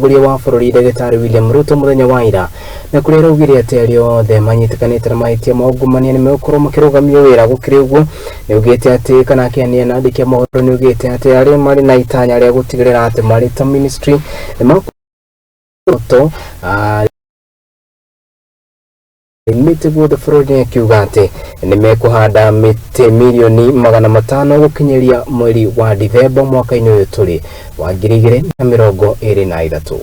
Mutongoria wa bururi Ndagĩtarĩ William Ruto muthenya wa ira na kũrĩa augire atĩ arĩa othe manyitĩkanĩte na mahĩtia ma ungumania nĩ megũkorwo makĩrũgamio wĩra. Gũkĩrĩ ũguo nĩaugĩte atĩ kana akĩania na andĩki a mohoro nĩaugĩte atĩ arĩa marĩ na itanya rĩa gũtigĩrĩra atĩ marĩ ta ministry nĩmakoto mĩtĩ guothe bũrũri-inĩ, akiuga atĩ nĩmekũhanda mĩtĩ milioni 500 gũkinyĩria mweri wa Dithemba mwaka-inĩ ũyũ tũrĩ wa 2023.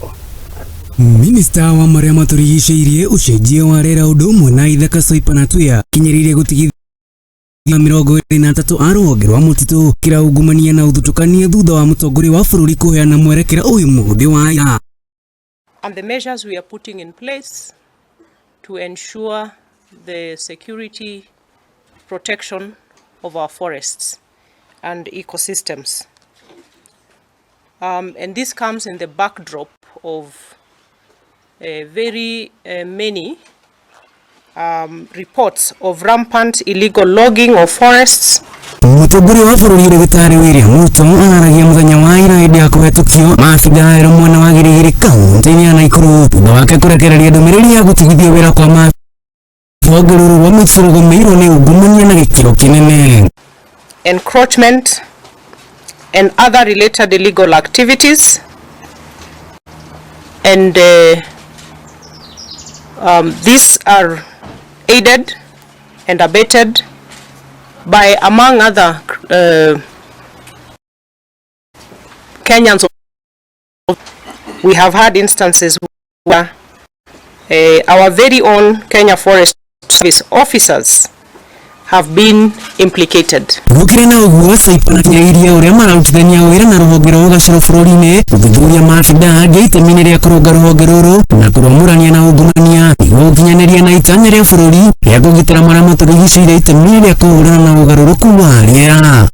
Minista wa marĩa maturigicĩirie ũcenjia wa rĩera ũndũ ũmwe na Ithaka Soipana Tuya kinyĩrĩire Gutigithio 23 a rũhonge rwa mũtitũ kĩra ungumania na ũthutũkania thutha wa Mutongoria wa bũrũri kũheana mwerekera ũyũ mũthĩ wa ira. And the measures we are putting in place to ensure the security protection of our forests and ecosystems. And this comes in the backdrop of very many reports of rampant illegal logging of forests. Mutongoria wa bũrũri Ndagĩtarĩ William Ruto aragia muthenya wa ira hĩndĩ ya Kuhetukio Maabitha erũ mwena wa Riera kaunti-inĩ ya Nakuru thutha wake kũrekereria ndũmĩrĩri ya gũtigithio wĩra kwa Maabitha Ruru wa mũtũrũgũmĩirwo nĩ ungumania na gĩkĩro kĩnene. Encroachment and other related illegal activities, and these are aided and abetted by, among other Kenyans. We have had instances where our very own Kenya Forest Service officers have been implicated. Gũkĩrĩ na ũguo Soipana kinyĩrĩirie ũrĩa mararutithania wĩra na rũhonge rwa ũgacĩru bũrũri-inĩ gũthuthuria maabitha angĩ itemi-inĩ rĩa kũrũnga rũhonge rũrũ na kũrũmũrania na ungumania nĩguo gũkinyanĩria na itanya rĩa bũrũri rĩa kũgitĩra marĩa matũrigicĩirie itemi-inĩ rĩa kũhũrana na ũgarũrũku wa rĩera.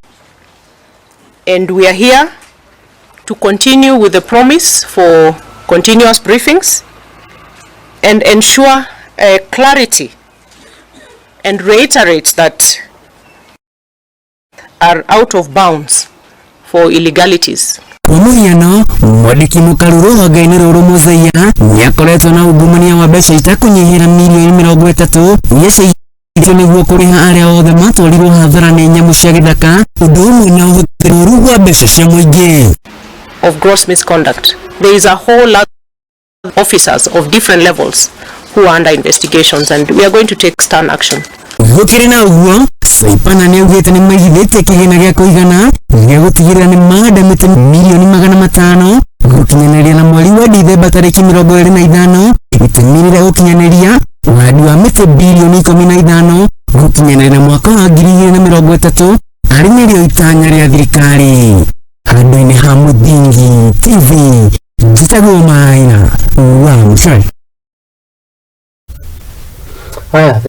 And we are here to continue with the promise for continuous briefings and ensure clarity and reiterate that are out of bounds for illegalities. Kwa mũhiano, mwandĩki mũkaru rũhonge-inĩ rũrũ Muthee nĩakoretwo na ungumania wa mbeca itakũnyihĩra milioni 30 iria ciaigĩtwo nĩguo kũrĩha arĩa othe matwarirwo hathara nĩ nyamũ cia gĩthaka ũndũ ũmwe na ũhũthĩri ũru wa mbeca cia mũingĩ. Of gross misconduct. There is a whole lot of officers of different levels who are under investigations, and we are going to take stern action. Gũkĩrĩ na ũguo Soipana nĩaugĩte nĩmaigithĩtie kĩgĩna gĩa kũigana gĩa gũtigĩrĩra nĩmahanda mĩtĩ milioni 500 gũkinyanĩria na mweri wa Dithemba tarĩki 25 itemi-inĩ rĩa gũkinyanĩria ũhandi wa mĩtĩ bilioni 15 gũkinyanĩria mwaka wa 2030 arĩ nĩrĩo itanya rĩa thirikari. Handũ-inĩ ha Muthingi TV njĩtagwo Maina wa Muthe.